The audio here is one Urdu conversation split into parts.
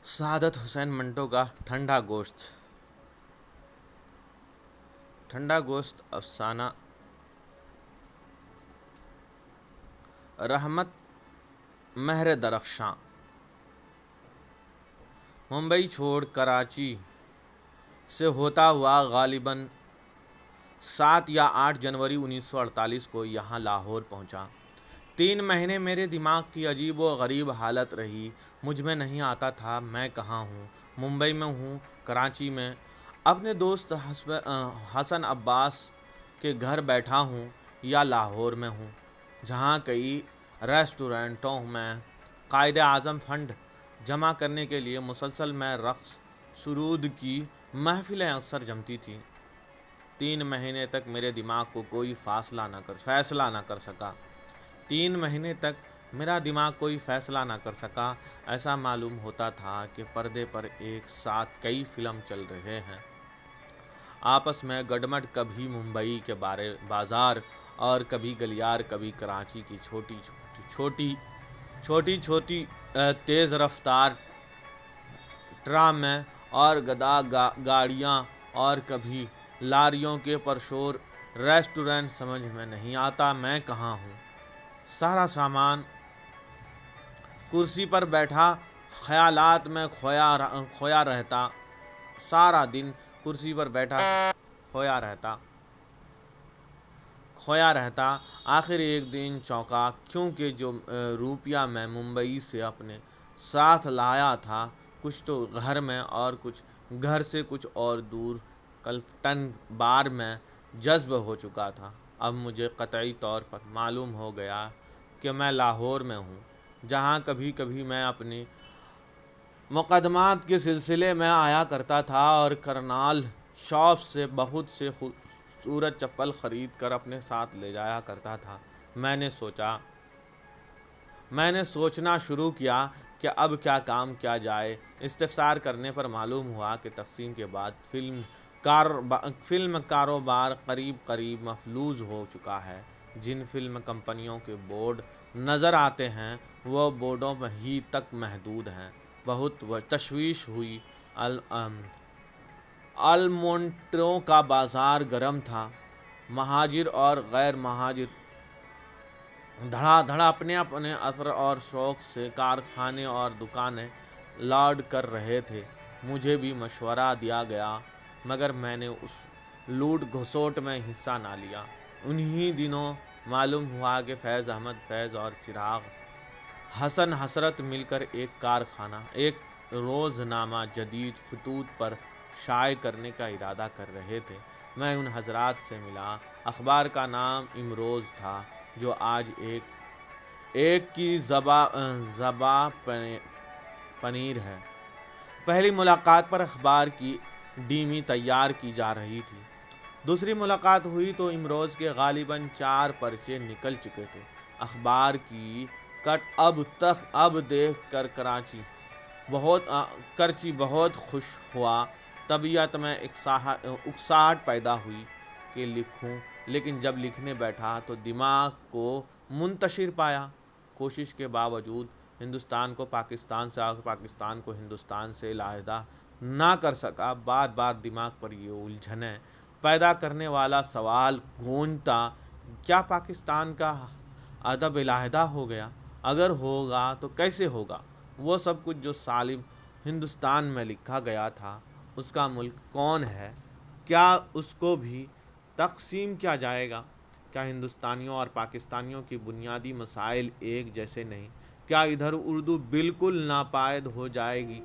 سعادت حسین منٹو کا ٹھنڈا گوشت افسانہ رحمت مہر درخشاں ممبئی چھوڑ کراچی سے ہوتا ہوا غالباً 7 یا 8 جنوری 1948 کو یہاں لاہور پہنچا۔ 3 مہینے میرے دماغ کی عجیب و غریب حالت رہی۔ مجھ میں نہیں آتا تھا میں کہاں ہوں، ممبئی میں ہوں، کراچی میں اپنے دوست حسن عباس کے گھر بیٹھا ہوں، یا لاہور میں ہوں، جہاں کئی ریسٹورنٹوں میں قائد اعظم فنڈ جمع کرنے کے لیے مسلسل میں رقص سرود کی محفلیں اکثر جمتی تھیں۔ 3 مہینے تک میرے دماغ کو کوئی فیصلہ نہ کر سکا۔ 3 مہینے تک میرا دماغ کوئی فیصلہ نہ کر سکا۔ ایسا معلوم ہوتا تھا کہ پردے پر ایک ساتھ کئی فلم چل رہے ہیں، آپس میں گڈمڈ، کبھی ممبئی کے بازار اور کبھی گلیار، کبھی کراچی کی چھوٹی چھوٹی تیز رفتار ٹرامیں اور گدا گاڑیاں، اور کبھی لاریوں کے پرشور ریسٹورنٹ۔ سمجھ میں نہیں آتا میں کہاں ہوں۔ سارا سامان کرسی پر بیٹھا خیالات میں کھویا رہتا، سارا دن کرسی پر بیٹھا کھویا رہتا۔ آخر ایک دن چونکا، کیونکہ جو روپیہ میں ممبئی سے اپنے ساتھ لایا تھا، کچھ تو گھر میں اور کچھ گھر سے کچھ اور دور کلفٹن بار میں جذب ہو چکا تھا۔ اب مجھے قطعی طور پر معلوم ہو گیا کہ میں لاہور میں ہوں، جہاں کبھی کبھی میں اپنی مقدمات کے سلسلے میں آیا کرتا تھا اور کرنال شاپ سے بہت سے خوبصورت چپل خرید کر اپنے ساتھ لے جایا کرتا تھا۔ میں نے سوچنا شروع کیا کہ اب کیا کام کیا جائے۔ استفسار کرنے پر معلوم ہوا کہ تقسیم کے بعد فلم کاروبار قریب مفلوج ہو چکا ہے۔ جن فلم کمپنیوں کے بورڈ نظر آتے ہیں وہ بورڈوں ہی تک محدود ہیں۔ بہت تشویش ہوئی۔ المونٹروں کا بازار گرم تھا۔ مہاجر اور غیر مہاجر دھڑا دھڑ اپنے اثر اور شوق سے کارخانے اور دکانیں لاڈ کر رہے تھے۔ مجھے بھی مشورہ دیا گیا، مگر میں نے اس لوٹ گھسوٹ میں حصہ نہ لیا۔ انہی دنوں معلوم ہوا کہ فیض احمد اور چراغ حسن حسرت مل کر ایک روزنامہ جدید خطوط پر شائع کرنے کا ارادہ کر رہے تھے۔ میں ان حضرات سے ملا۔ اخبار کا نام امروز تھا، جو آج ایک کی زباں پنیر ہے۔ پہلی ملاقات پر اخبار کی ڈیمی تیار کی جا رہی تھی۔ دوسری ملاقات ہوئی تو امروز کے غالباً 4 پرچے نکل چکے تھے۔ اخبار کی کٹ اب دیکھ کر کرچی بہت خوش ہوا۔ طبیعت میں اکساہٹ پیدا ہوئی کہ لکھوں، لیکن جب لکھنے بیٹھا تو دماغ کو منتشر پایا۔ کوشش کے باوجود ہندوستان کو پاکستان سے اور پاکستان کو ہندوستان سے علیحدہ نہ کر سکا۔ بار بار دماغ پر یہ الجھنیں پیدا کرنے والا سوال گونجتا، کیا پاکستان کا ادب علیحدہ ہو گیا؟ اگر ہوگا تو کیسے ہوگا؟ وہ سب کچھ جو سالم ہندوستان میں لکھا گیا تھا، اس کا ملک کون ہے؟ کیا اس کو بھی تقسیم کیا جائے گا؟ کیا ہندوستانیوں اور پاکستانیوں کی بنیادی مسائل ایک جیسے نہیں؟ کیا ادھر اردو بالکل ناپائید ہو جائے گی؟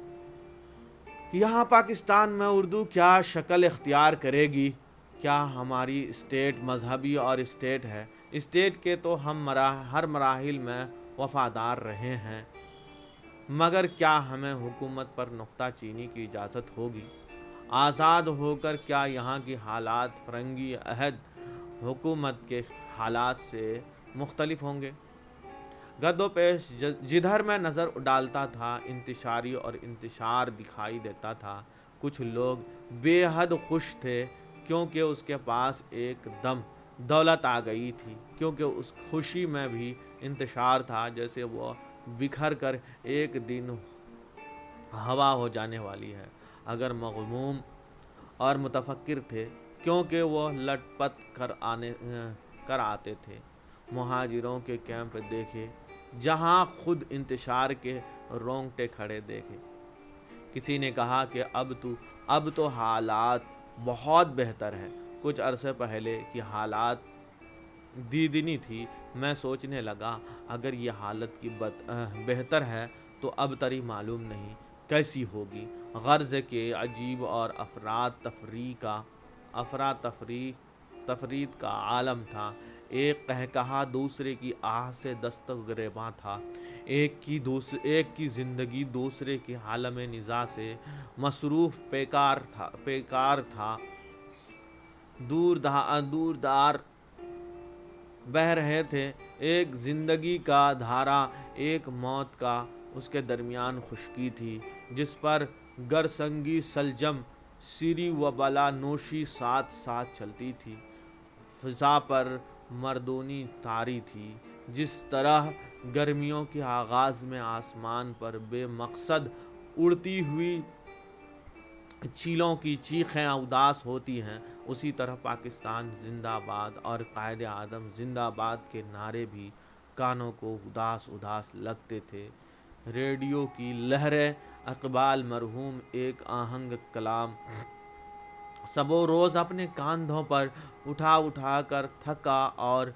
یہاں پاکستان میں اردو کیا شکل اختیار کرے گی؟ کیا ہماری اسٹیٹ مذہبی اور اسٹیٹ ہے؟ اسٹیٹ کے تو ہم ہر مراحل میں وفادار رہے ہیں، مگر کیا ہمیں حکومت پر نکتہ چینی کی اجازت ہوگی؟ آزاد ہو کر کیا یہاں کی حالات فرنگی عہد حکومت کے حالات سے مختلف ہوں گے؟ گرد و پیش جدھر میں نظر ڈالتا تھا، انتشار دکھائی دیتا تھا۔ کچھ لوگ بے حد خوش تھے کیونکہ اس کے پاس ایک دم دولت آ گئی تھی، کیونکہ اس خوشی میں بھی انتشار تھا، جیسے وہ بکھر کر ایک دن ہوا ہو جانے والی ہے۔ اگر مغموم اور متفکر تھے کیونکہ وہ لٹ پٹ کر آتے تھے۔ مہاجروں کے کیمپ دیکھے جہاں خود انتشار کے رونگٹے کھڑے دیکھے۔ کسی نے کہا کہ اب تو حالات بہت بہتر ہے۔ کچھ عرصے پہلے کی حالات دیدنی تھی۔ میں سوچنے لگا اگر یہ حالت کی بہتر ہے تو اب تری معلوم نہیں کیسی ہوگی۔ غرض کے عجیب اور تفرید کا عالم تھا۔ ایک قہقہا دوسرے کی آہ سے دستگریباں تھا۔ ایک کی زندگی دوسرے کی عالم نزاع سے مصروف پیکار تھا۔ دور دار بہہ رہے تھے، ایک زندگی کا دھارا، ایک موت کا۔ اس کے درمیان خشکی تھی جس پر گرسنگی سلجم سیری و بلا نوشی ساتھ ساتھ چلتی تھی۔ فضا پر مردونی طاری تھی۔ جس طرح گرمیوں کے آغاز میں آسمان پر بے مقصد اڑتی ہوئی چیلوں کی چیخیں اداس ہوتی ہیں، اسی طرح پاکستان زندہ باد اور قائد اعظم زندہ باد کے نعرے بھی کانوں کو اداس لگتے تھے۔ ریڈیو کی لہریں اقبال مرحوم ایک آہنگ کلام سبو روز اپنے کاندھوں پر اٹھا کر تھکا اور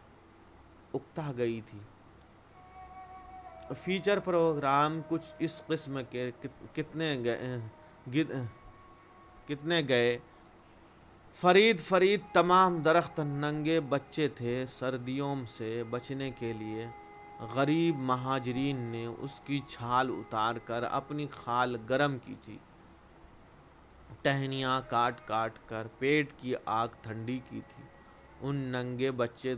اکتا گئی تھی۔ فیچر پروگرام کچھ اس قسم کے کتنے گئے۔ فرید تمام درخت ننگے بچے تھے۔ سردیوں سے بچنے کے لیے غریب مہاجرین نے اس کی چھال اتار کر اپنی خال گرم کی تھی۔ ٹہنیاں کاٹ کر پیٹ کی آگ ٹھنڈی کی تھی۔ ان ننگے بچے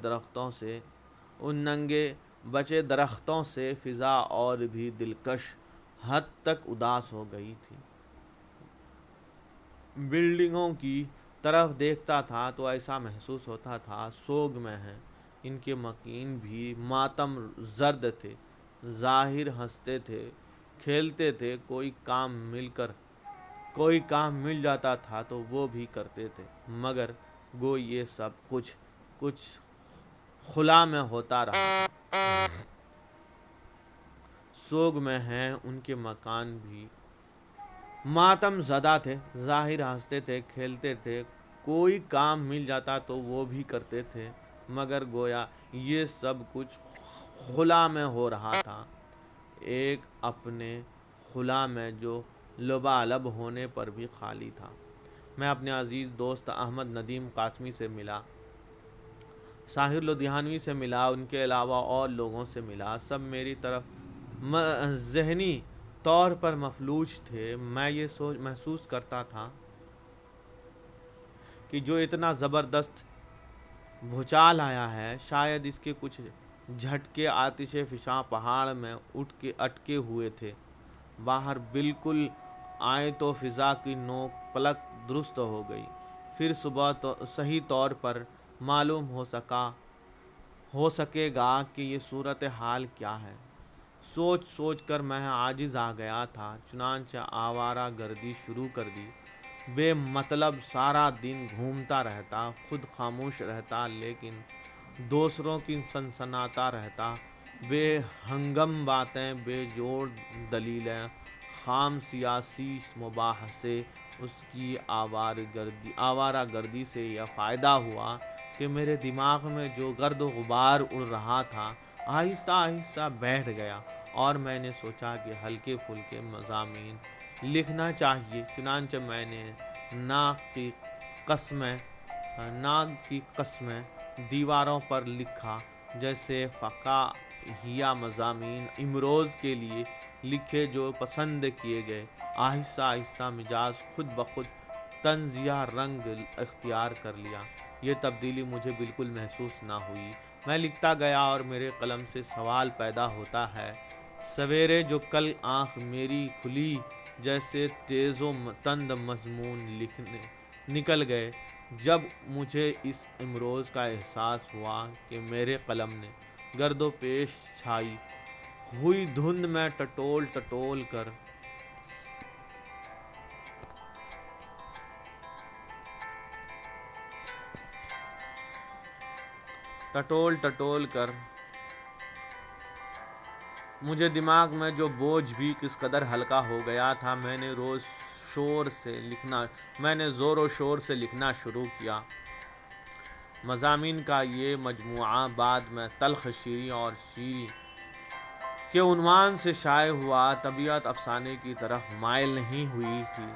درختوں سے فضا اور بھی دلکش حد تک اداس ہو گئی تھی۔ بلڈنگوں کی طرف دیکھتا تھا تو ایسا محسوس ہوتا تھا سوگ میں ہیں۔ ان کے مکین بھی ماتم زرد تھے۔ ظاہر ہنستے تھے، کھیلتے تھے، کوئی کام مل جاتا تھا تو وہ بھی کرتے تھے، مگر گو یہ سب کچھ خلا میں ہوتا رہا۔ سوگ میں ہیں ان کے مکان بھی ماتم زدہ تھے۔ ظاہر ہنستے تھے، کھیلتے تھے، کوئی کام مل جاتا تو وہ بھی کرتے تھے، مگر گویا یہ سب کچھ خلا میں ہو رہا تھا۔ ایک اپنے خلا میں جو لبالب ہونے پر بھی خالی تھا۔ میں اپنے عزیز دوست احمد ندیم قاسمی سے ملا، ساحر لدھیانوی سے ملا، ان کے علاوہ اور لوگوں سے ملا۔ سب میری طرف ذہنی طور پر مفلوج تھے۔ میں یہ محسوس کرتا تھا کہ جو اتنا زبردست بھوچال آیا ہے، شاید اس کے کچھ جھٹکے آتش فشاں پہاڑ میں اٹکے ہوئے تھے۔ باہر بالکل آئے تو فضا کی نوک پلک درست ہو گئی۔ پھر صبح صحیح طور پر معلوم ہو سکے گا کہ یہ صورتحال کیا ہے۔ سوچ کر میں عاجز آ گیا تھا، چنانچہ آوارہ گردی شروع کر دی۔ بے مطلب سارا دن گھومتا رہتا، خود خاموش رہتا لیکن دوسروں کی سنسناتا رہتا۔ بے ہنگم باتیں، بے جوڑ دلیلیں، خام سیاسی مباحثے۔ اس کی آوارہ گردی سے یہ فائدہ ہوا کہ میرے دماغ میں جو گرد و غبار اڑ رہا تھا آہستہ آہستہ بیٹھ گیا، اور میں نے سوچا کہ ہلکے پھلکے مضامین لکھنا چاہیے۔ چنانچہ میں نے ناگ کی قسمیں دیواروں پر لکھا، جیسے فقاہیہ مضامین امروز کے لیے لکھے جو پسند کیے گئے۔ آہستہ آہستہ مزاج خود بخود طنزیہ رنگ اختیار کر لیا۔ یہ تبدیلی مجھے بالکل محسوس نہ ہوئی۔ میں لکھتا گیا اور میرے قلم سے سوال پیدا ہوتا ہے۔ سویرے جو کل آنکھ میری کھلی، جیسے تیز و تند مضمون نکل گئے۔ جب مجھے اس امروز کا احساس ہوا کہ میرے قلم نے گرد و پیش چھائی ہوئی دھند میں ٹٹول کر ٹٹول ٹٹول کر مجھے دماغ میں جو بوجھ بھی کس قدر ہلکا ہو گیا تھا، میں نے زور و شور سے لکھنا شروع کیا۔ مضامین کا یہ مجموعہ بعد میں تلخ شیریں اور شیریں کے عنوان سے شائع ہوا، طبیعت افسانے کی طرف مائل نہیں ہوئی تھی۔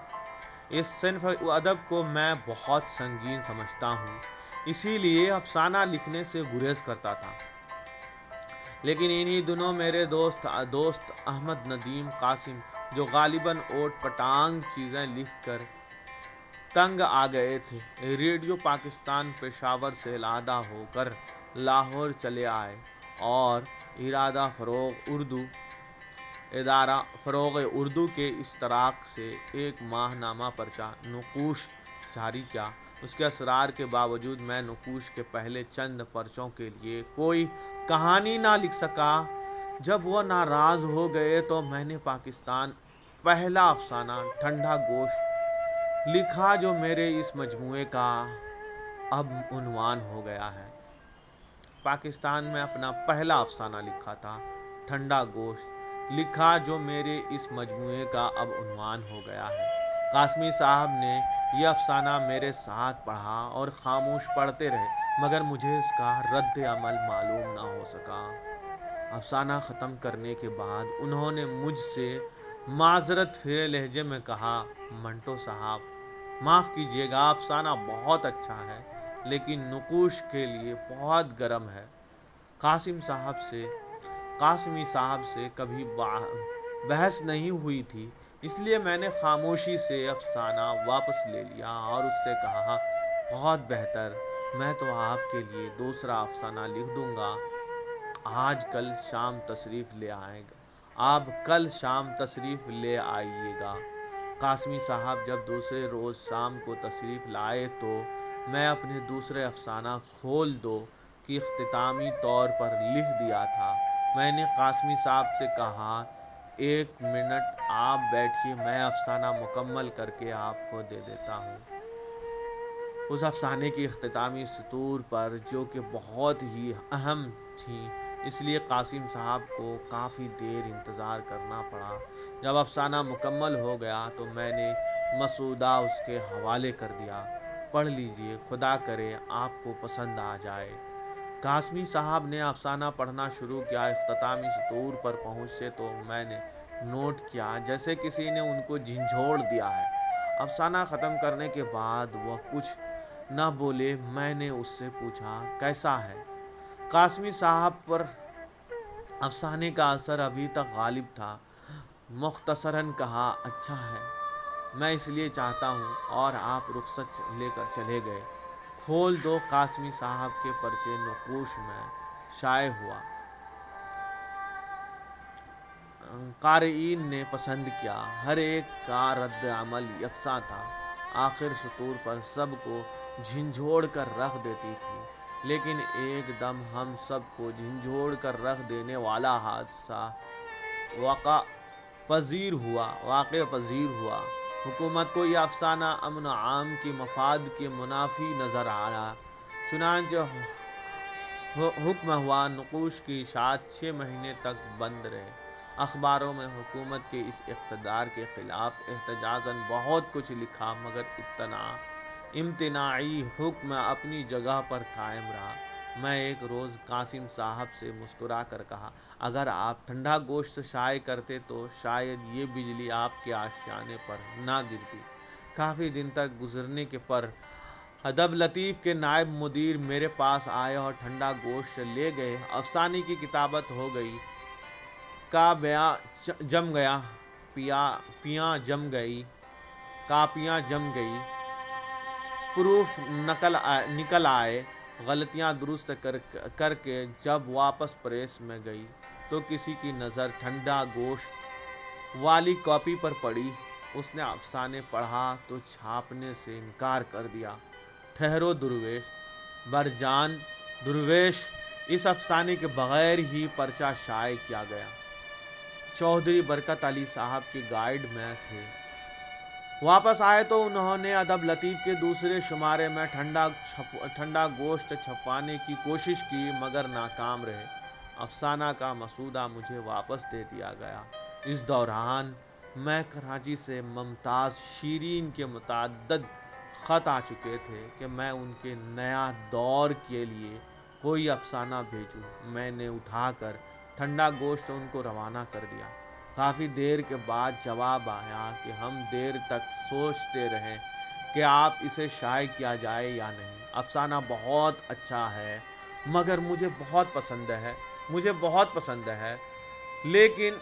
اس صنف ادب کو میں بہت سنگین سمجھتا ہوں، اسی لیے افسانہ لکھنے سے گریز کرتا تھا۔ لیکن انہی دنوں میرے دوست احمد ندیم قاسم، جو غالباً اوٹ پٹانگ چیزیں لکھ کر تنگ آ گئے تھے، ریڈیو پاکستان پشاور سے علحدہ ہو کر لاہور چلے آئے اور ادارہ فروغ اردو کے اشتراک سے ایک ماہ نامہ پرچہ نقوش جاری کیا۔ اس کے اصرار کے باوجود میں نقوش کے پہلے چند پرچوں کے لیے کوئی کہانی نہ لکھ سکا۔ جب وہ ناراض ہو گئے تو میں نے پاکستان پہلا افسانہ ٹھنڈا گوشت لکھا، جو میرے اس مجموعے کا اب عنوان ہو گیا ہے۔ پاکستان میں اپنا پہلا افسانہ لکھا تھا، ٹھنڈا گوشت لکھا، جو میرے اس مجموعے کا اب عنوان ہو گیا ہے۔ قاسمی صاحب نے یہ افسانہ میرے ساتھ پڑھا اور خاموش پڑھتے رہے، مگر مجھے اس کا رد عمل معلوم نہ ہو سکا۔ افسانہ ختم کرنے کے بعد انہوں نے مجھ سے معذرت بھرے لہجے میں کہا، منٹو صاحب معاف کیجیے گا، افسانہ بہت اچھا ہے لیکن نقوش کے لیے بہت گرم ہے۔ قاسمی صاحب سے کبھی بحث نہیں ہوئی تھی، اس لیے میں نے خاموشی سے افسانہ واپس لے لیا اور اس سے کہا، بہت بہتر، میں تو آپ کے لیے دوسرا افسانہ لکھ دوں گا۔ آپ کل شام تشریف لے آئیے گا۔ قاسمی صاحب جب دوسرے روز شام کو تشریف لائے تو میں اپنے دوسرے افسانہ کھول دو کی اختتامی طور پر لکھ دیا تھا۔ میں نے قاسمی صاحب سے کہا، ایک منٹ آپ بیٹھیے، میں افسانہ مکمل کر کے آپ کو دے دیتا ہوں۔ اس افسانے کی اختتامی سطور پر، جو کہ بہت ہی اہم تھیں، اس لیے قاسم صاحب کو کافی دیر انتظار کرنا پڑا۔ جب افسانہ مکمل ہو گیا تو میں نے مسودہ اس کے حوالے کر دیا، پڑھ لیجئے، خدا کرے آپ کو پسند آ جائے۔ قاسمی صاحب نے افسانہ پڑھنا شروع کیا۔ اختتامی سطور پر پہنچے تو میں نے نوٹ کیا جیسے کسی نے ان کو جھنجھوڑ دیا ہے۔ افسانہ ختم کرنے کے بعد وہ کچھ نہ بولے۔ میں نے اس سے پوچھا، کیسا ہے؟ قاسمی صاحب پر افسانے کا اثر ابھی تک غالب تھا۔ مختصراً کہا، اچھا ہے، میں اس لیے چاہتا ہوں، اور آپ رخصت لے کر چلے گئے۔ کھول دو قاسمی صاحب کے پرچے نقوش میں شائع ہوا۔ قارئین نے پسند کیا، ہر ایک کا رد عمل یکساں تھا۔ آخر سطور پر سب کو جھنجھوڑ کر رکھ دیتی تھی، لیکن ایک دم ہم سب کو جھنجھوڑ کر رکھ دینے والا حادثہ واقع پذیر ہوا۔ حکومت کو یہ افسانہ امن عام کی مفاد کے منافی نظر آیا، چنانچہ حکم ہوا نقوش کی اشاعت 6 مہینے تک بند رہے۔ اخباروں میں حکومت کے اس اقتدار کے خلاف احتجاجاً بہت کچھ لکھا، مگر امتناعی حکم اپنی جگہ پر قائم رہا۔ میں ایک روز قاسم صاحب سے مسکرا کر کہا، اگر آپ ٹھنڈا گوشت شائع کرتے تو شاید یہ بجلی آپ کے آشیانے پر نہ گرتی۔ کافی دن تک گزرنے کے پر ادب لطیف کے نائب مدیر میرے پاس آئے اور ٹھنڈا گوشت لے گئے۔ افسانے کی کتابت ہو گئی، کاپیاں جم گئی، پروف نکل آئے۔ غلطیاں درست کر کے جب واپس پریس میں گئی تو کسی کی نظر ٹھنڈا گوشت والی کاپی پر پڑی۔ اس نے افسانے پڑھا تو چھاپنے سے انکار کر دیا۔ ٹھہرو درویش، برجان درویش، اس افسانے کے بغیر ہی پرچہ شائع کیا گیا۔ چودھری برکت علی صاحب کے گائیڈ میں تھے۔ واپس آئے تو انہوں نے ادب لطیف کے دوسرے شمارے میں ٹھنڈا گوشت چھپوانے کی کوشش کی مگر ناکام رہے۔ افسانہ کا مسودہ مجھے واپس دے دیا گیا۔ اس دوران میں کراچی سے ممتاز شیرین کے متعدد خط آ چکے تھے کہ میں ان کے نیا دور کے لیے کوئی افسانہ بھیجوں۔ میں نے اٹھا کر ٹھنڈا گوشت ان کو روانہ کر دیا۔ کافی دیر کے بعد جواب آیا کہ ہم دیر تک سوچتے رہیں کہ آپ اسے شائع کیا جائے یا نہیں۔ افسانہ بہت اچھا ہے مگر مجھے بہت پسند ہے لیکن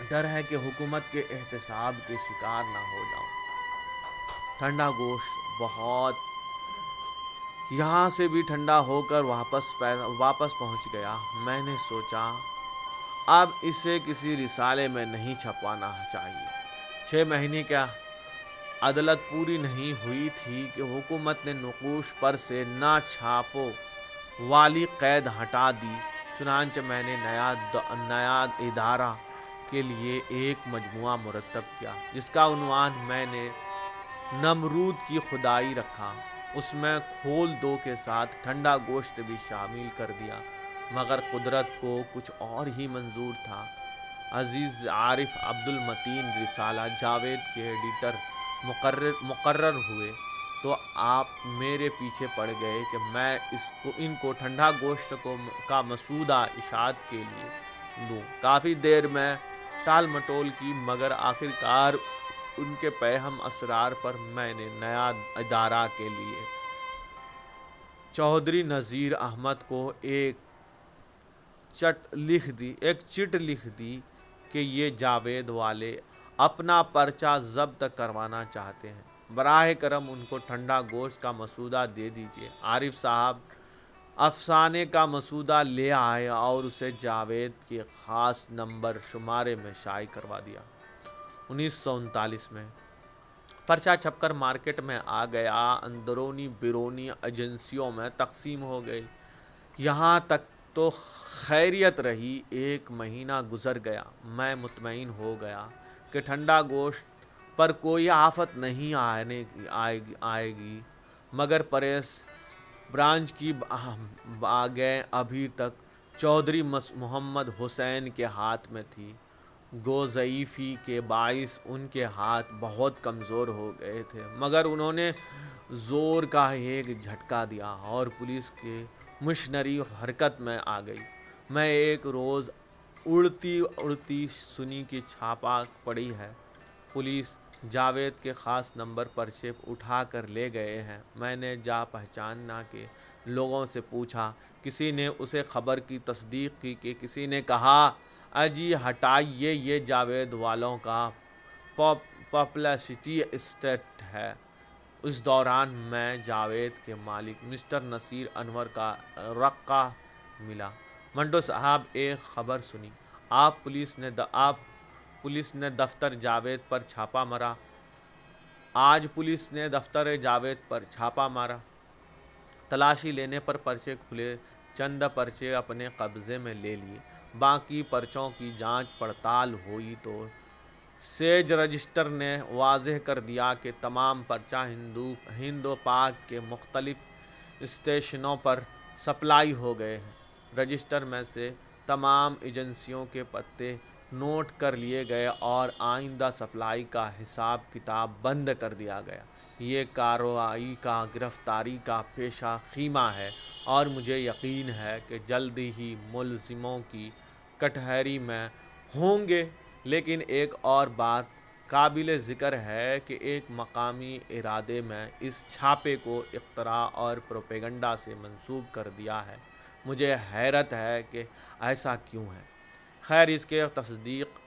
ڈر ہے کہ حکومت کے احتساب کے شکار نہ ہو جاؤں۔ ٹھنڈا گوشت بہت یہاں سے بھی ٹھنڈا ہو کر واپس پہنچ گیا۔ میں نے سوچا اب اسے کسی رسالے میں نہیں چھپوانا چاہیے۔ 6 مہینے کا عدالت پوری نہیں ہوئی تھی کہ حکومت نے نقوش پر سے نا چھاپوں والی قید ہٹا دی۔ چنانچہ میں نے نیا ادارہ کے لیے ایک مجموعہ مرتب کیا جس کا عنوان میں نے نمرود کی خدائی رکھا۔ اس میں کھول دو کے ساتھ ٹھنڈا گوشت بھی شامل کر دیا مگر قدرت کو کچھ اور ہی منظور تھا۔ عزیز عارف عبد المتین رسالہ جاوید کے ایڈیٹر مقرر ہوئے تو آپ میرے پیچھے پڑ گئے کہ میں ان کو ٹھنڈا گوشت کا مسودہ اشاعت کے لیے دوں۔ کافی دیر میں ٹال مٹول کی مگر آخرکار ان کے پیہم اسرار پر میں نے نیا ادارہ کے لیے چودھری نذیر احمد کو ایک چٹ لکھ دی کہ یہ جاوید والے اپنا پرچہ ضبط کروانا چاہتے ہیں، براہ کرم ان کو ٹھنڈا گوشت کا مسودہ دے دیجیے۔ عارف صاحب افسانے کا مسودہ لے آئے اور اسے جاوید کے خاص نمبر شمارے میں شائع کروا دیا۔ 1939 میں پرچہ چھپ کر مارکیٹ میں آ گیا، اندرونی بیرونی ایجنسیوں میں تقسیم ہو گئی۔ یہاں تک تو خیریت رہی۔ 1 مہینہ گزر گیا۔ میں مطمئن ہو گیا کہ ٹھنڈا گوشت پر کوئی آفت نہیں آئے گی مگر پریس برانچ کی باغیں ابھی تک چودھری محمد حسین کے ہاتھ میں تھی۔ گو ضعیفی کے باعث ان کے ہاتھ بہت کمزور ہو گئے تھے مگر انہوں نے زور کا ایک جھٹکا دیا اور پولیس کی مشنری حرکت میں آ گئی۔ میں ایک روز اڑتی سنی کہ چھاپا پڑی ہے، پولیس جاوید کے خاص نمبر پرچے اٹھا کر لے گئے ہیں۔ میں نے جا پہچاننا کے لوگوں سے پوچھا، کسی نے اسے خبر کی تصدیق کی کہ کسی نے کہا اجی ہٹائیے یہ جاوید والوں کا پبلسٹی اسٹنٹ ہے۔ اس دوران میں جاوید کے مالک مسٹر نصیر انور کا رقہ ملا۔ منٹو صاحب ایک خبر سنی، آپ پولیس نے دفتر جاوید پر چھاپا مارا۔ آج پولیس نے دفتر جاوید پر چھاپا مارا۔ تلاشی لینے پر پرچے کھلے، چند پرچے اپنے قبضے میں لے لیے۔ باقی پرچوں کی جانچ پڑتال ہوئی تو سیج رجسٹر نے واضح کر دیا کہ تمام پرچہ ہند و پاک کے مختلف اسٹیشنوں پر سپلائی ہو گئے ہیں۔ رجسٹر میں سے تمام ایجنسیوں کے پتے نوٹ کر لیے گئے اور آئندہ سپلائی کا حساب کتاب بند کر دیا گیا۔ یہ کارروائی کا گرفتاری کا پیشہ خیمہ ہے اور مجھے یقین ہے کہ جلد ہی ملزموں کی کٹہری میں ہوں گے۔ لیکن ایک اور بات قابل ذکر ہے کہ ایک مقامی ادارے میں اس چھاپے کو اختراع اور پروپیگنڈا سے منسوب کر دیا ہے۔ مجھے حیرت ہے کہ ایسا کیوں ہے۔ خیر اس کی تصدیق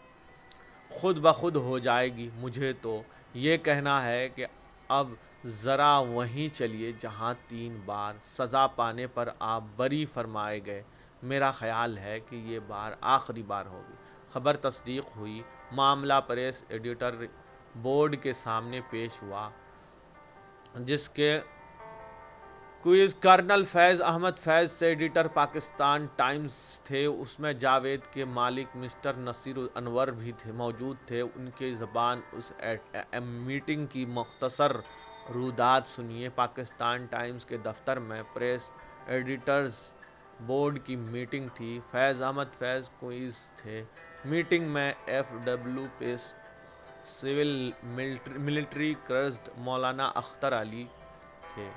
خود بخود ہو جائے گی۔ مجھے تو یہ کہنا ہے کہ اب ذرا وہیں چلیے جہاں 3 بار سزا پانے پر آپ بری فرمائے گئے۔ میرا خیال ہے کہ یہ بار آخری بار ہوگی۔ خبر تصدیق ہوئی۔ معاملہ پریس ایڈیٹر بورڈ کے سامنے پیش ہوا جس کے کوئز کرنل فیض احمد فیض سے ایڈیٹر پاکستان ٹائمز تھے، اس میں جاوید کے مالک مسٹر نصیر انور بھی موجود تھے۔ ان کی زبان اس میٹنگ کی مختصر رودات سنیے۔ پاکستان ٹائمز کے دفتر میں پریس ایڈیٹرز بورڈ کی میٹنگ تھی۔ فیض احمد فیض کوئز تھے۔ میٹنگ میں ایف ڈبلیو پیس سول ملٹری کرزڈ مولانا اختر علی تھے۔